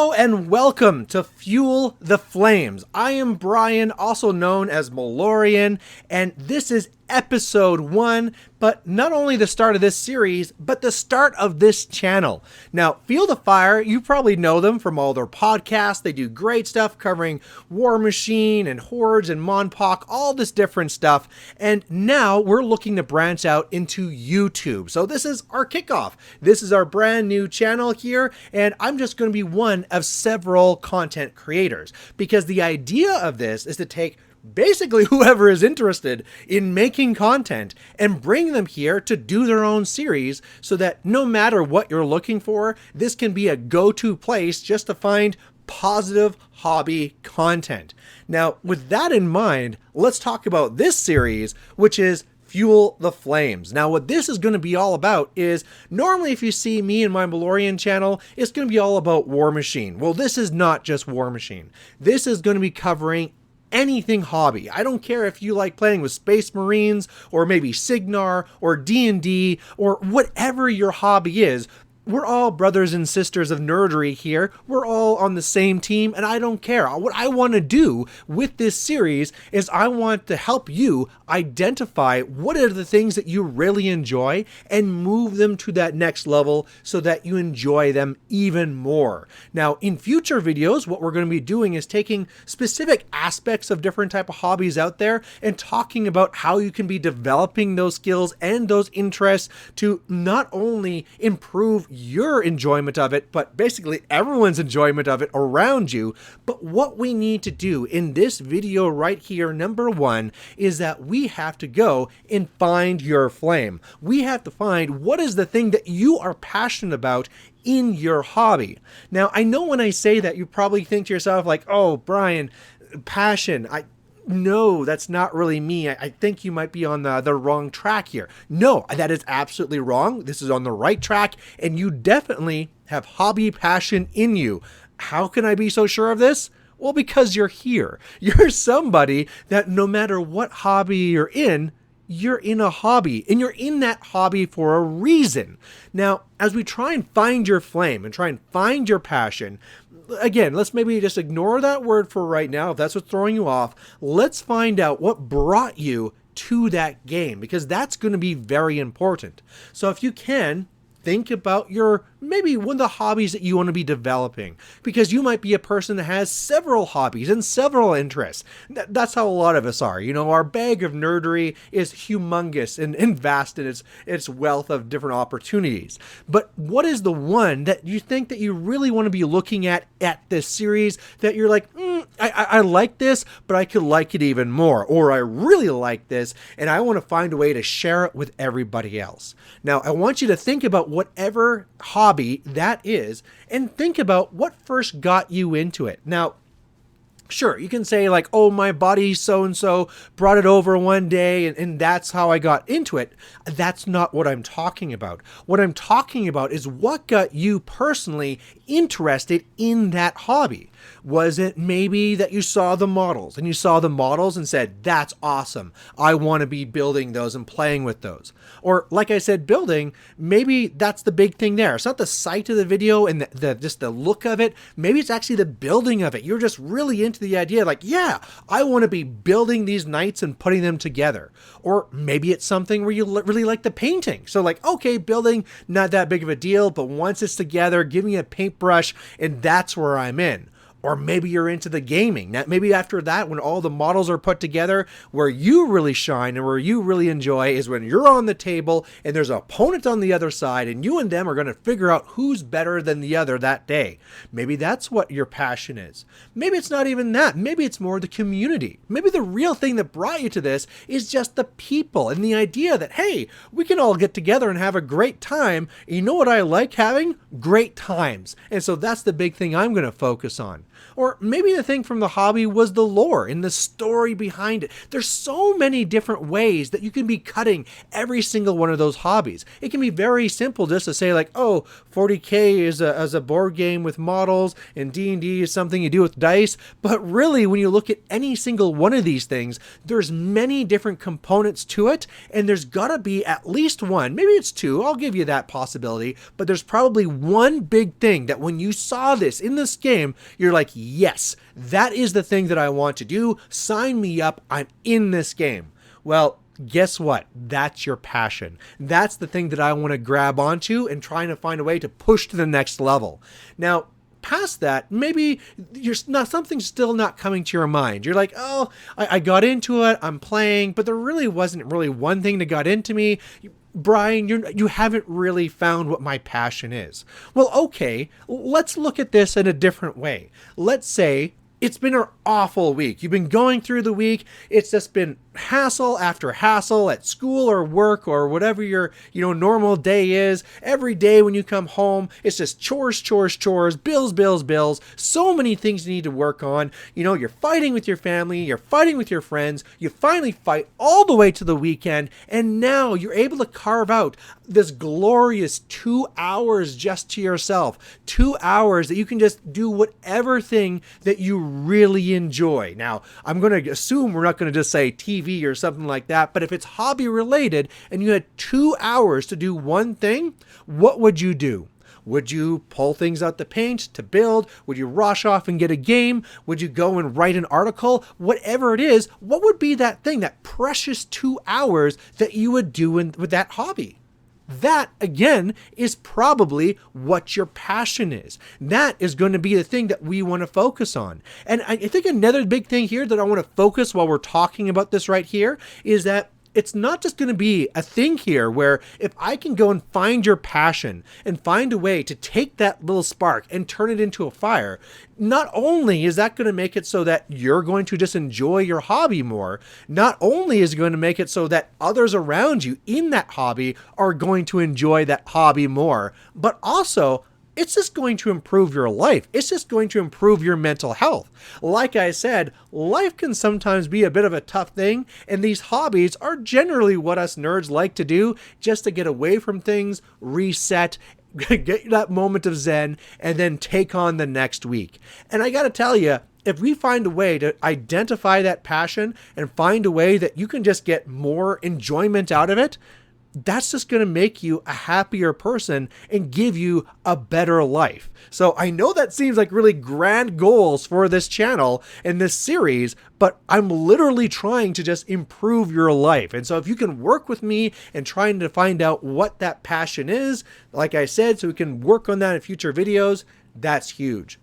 Hello and welcome to Fuel the Flames. I am Brian, also known as Malorian, and this is episode 1, but not only the start of this series, but the start of this channel. Now, Fuel the Fire, you probably know them from all their podcasts. They do great stuff covering War Machine and Hordes and Monpok, all this different stuff. And now we're looking to branch out into YouTube. So this is our kickoff. This is our brand new channel here, and I'm just going to be one of several content creators, because the idea of this is to take basically whoever is interested in making content and bring them here to do their own series, so that no matter what you're looking for, this can be a go-to place just to find positive hobby content. Now, with that in mind, let's talk about this series, which is Fuel the Flames. Now, what this is going to be all about is, normally if you see me and my Malorian channel, it's going to be all about War Machine. Well, this is not just War Machine. This is going to be covering anything hobby. I don't care if you like playing with Space Marines or maybe Signar or D&D or whatever your hobby is. We're all brothers and sisters of nerdery here. We're all on the same team, and I don't care. What I want to do with this series is I want to help you identify what are the things that you really enjoy and move them to that next level so that you enjoy them even more. Now, in future videos, what we're going to be doing is taking specific aspects of different type of hobbies out there and talking about how you can be developing those skills and those interests to not only improve your enjoyment of it, but basically everyone's enjoyment of it around you. But what we need to do in this video right here, number 1, is that we have to go and find your flame. We have to find what is the thing that you are passionate about in your hobby. Now, I know when I say that, you probably think to yourself like, oh, Brian, passion. No, that's not really me. I think you might be on the wrong track here. No, that is absolutely wrong. This is on the right track, and you definitely have hobby passion in you. How can I be so sure of this? Well, because you're here. You're somebody that no matter what hobby you're in a hobby, and you're in that hobby for a reason. Now, as we try and find your flame and try and find your passion, again, let's maybe just ignore that word for right now if that's what's throwing you off. Let's find out what brought you to that game, because that's going to be very important. So if you can, think about maybe one of the hobbies that you want to be developing, because you might be a person that has several hobbies and several interests. That's how a lot of us are. You know, our bag of nerdery is humongous and vast in its wealth of different opportunities. But what is the one that you think that you really want to be looking at this series that you're like, I like this, but I could like it even more, or I really like this and I want to find a way to share it with everybody else. Now, I want you to think about whatever hobby that is and think about what first got you into it. Now, sure, you can say like, oh, my buddy so-and-so brought it over one day and that's how I got into it. That's not what I'm talking about. What I'm talking about is what got you personally interested in that hobby. Was it maybe that you saw the models and said, that's awesome. I want to be building those and playing with those. Or like I said, building, maybe that's the big thing there. It's not the sight of the video and just the look of it. Maybe it's actually the building of it. You're just really into the idea like, yeah, I want to be building these knights and putting them together. Or maybe it's something where you really like the painting. So like, okay, building, not that big of a deal, but once it's together, give me a paintbrush and that's where I'm in. Or maybe you're into the gaming. Now, maybe after that, when all the models are put together, where you really shine and where you really enjoy is when you're on the table and there's an opponent on the other side and you and them are going to figure out who's better than the other that day. Maybe that's what your passion is. Maybe it's not even that. Maybe it's more the community. Maybe the real thing that brought you to this is just the people and the idea that, hey, we can all get together and have a great time. You know what I like having? Great times. And so that's the big thing I'm going to focus on. Or maybe the thing from the hobby was the lore and the story behind it. There's so many different ways that you can be cutting every single one of those hobbies. It can be very simple just to say like, oh, 40K is a board game with models and D&D is something you do with dice. But really, when you look at any single one of these things, there's many different components to it, and there's gotta be at least one, maybe it's two, I'll give you that possibility, but there's probably one big thing that when you saw this in this game, you're like, yes, that is the thing that I want to do. Sign me up. I'm in this game. Well, guess what? That's your passion. That's the thing that I want to grab onto and trying to find a way to push to the next level. Now, past that, maybe something's still not coming to your mind. You're like, oh, I got into it, I'm playing, but there really wasn't really one thing that got into me. Brian, you haven't really found what my passion is. Well, okay, let's look at this in a different way. Let's say it's been an awful week. You've been going through the week. It's just been hassle after hassle at school or work or whatever your normal day is. Every day when you come home, it's just chores, bills. So many things you need to work on. You're fighting with your family, you're fighting with your friends. You finally fight all the way to the weekend, and now you're able to carve out this glorious 2 hours just to yourself. 2 hours that you can just do whatever thing that you really enjoy. Now, I'm going to assume we're not going to just say TV or something like that, but if it's hobby related and you had 2 hours to do one thing, what would you do? Would you pull things out the paint to build? Would you rush off and get a game? Would you go and write an article? Whatever it is, what would be that thing, that precious 2 hours that you would do with that hobby? That, again, is probably what your passion is. That is going to be the thing that we want to focus on. And I think another big thing here that I want to focus while we're talking about this right here is that it's not just going to be a thing here where if I can go and find your passion and find a way to take that little spark and turn it into a fire, not only is that going to make it so that you're going to just enjoy your hobby more, not only is it going to make it so that others around you in that hobby are going to enjoy that hobby more, but also it's just going to improve your life. It's just going to improve your mental health. Like I said, life can sometimes be a bit of a tough thing, and these hobbies are generally what us nerds like to do just to get away from things, reset, get that moment of zen, and then take on the next week. And I got to tell you, if we find a way to identify that passion and find a way that you can just get more enjoyment out of it, that's just going to make you a happier person and give you a better life. So I know that seems like really grand goals for this channel and this series, but I'm literally trying to just improve your life. And so if you can work with me and trying to find out what that passion is, like I said, so we can work on that in future videos, that's huge.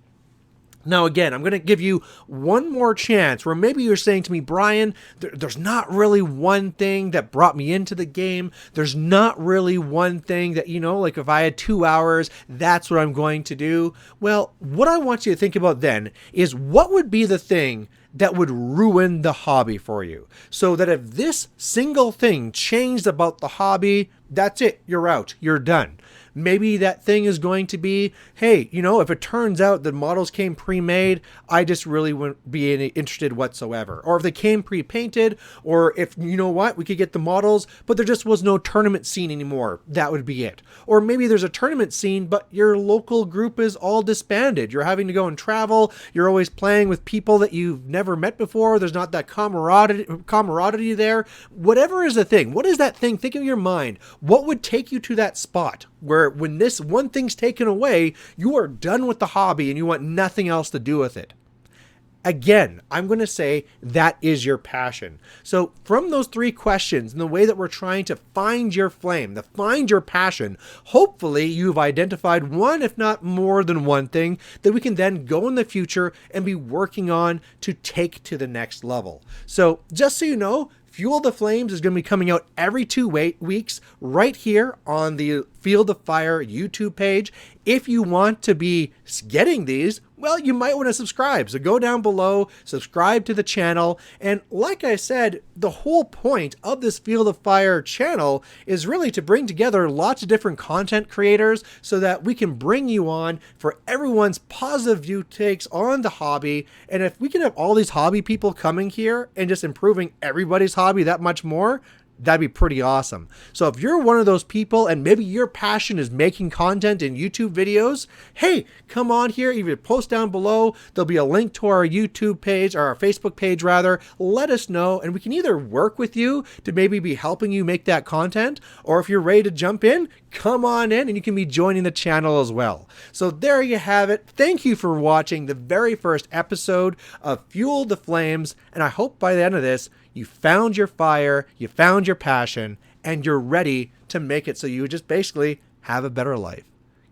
Now, again, I'm going to give you one more chance where maybe you're saying to me, Brian, there's not really one thing that brought me into the game. There's not really one thing that, like if I had 2 hours, that's what I'm going to do. Well, what I want you to think about then is what would be the thing that would ruin the hobby for you, so that if this single thing changed about the hobby, that's it, you're out, you're done. Maybe that thing is going to be, hey, if it turns out the models came pre-made, I just really wouldn't be interested whatsoever. Or if they came pre-painted, or if, we could get the models, but there just was no tournament scene anymore, that would be it. Or maybe there's a tournament scene, but your local group is all disbanded. You're having to go and travel. You're always playing with people that you've never met before. There's not that camaraderie there. Whatever is the thing, what is that thing? Think of your mind. What would take you to that spot where when this one thing's taken away, you are done with the hobby and you want nothing else to do with it? Again, I'm going to say that is your passion. So from those 3 questions and the way that we're trying to find your flame, to find your passion, hopefully you've identified one, if not more than one thing that we can then go in the future and be working on to take to the next level. So just so you know, Fuel the Flames is going to be coming out every 2 weeks right here on the Field of Fire YouTube page. if you want to be getting these, well, you might want to subscribe. So go down below, subscribe to the channel. And like I said, the whole point of this Field of Fire channel is really to bring together lots of different content creators so that we can bring you on for everyone's positive view takes on the hobby. And if we can have all these hobby people coming here and just improving everybody's hobby that much more, that'd be pretty awesome. So if you're one of those people and maybe your passion is making content in YouTube videos, hey, come on here, either post down below. There'll be a link to our YouTube page, or our Facebook page rather. Let us know, and we can either work with you to maybe be helping you make that content, or if you're ready to jump in, come on in and you can be joining the channel as well. So there you have it. Thank you for watching the very first episode of Fuel the Flames, and I hope by the end of this, you found your fire, you found your passion, and you're ready to make it so you just basically have a better life.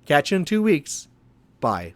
Catch you in 2 weeks. Bye.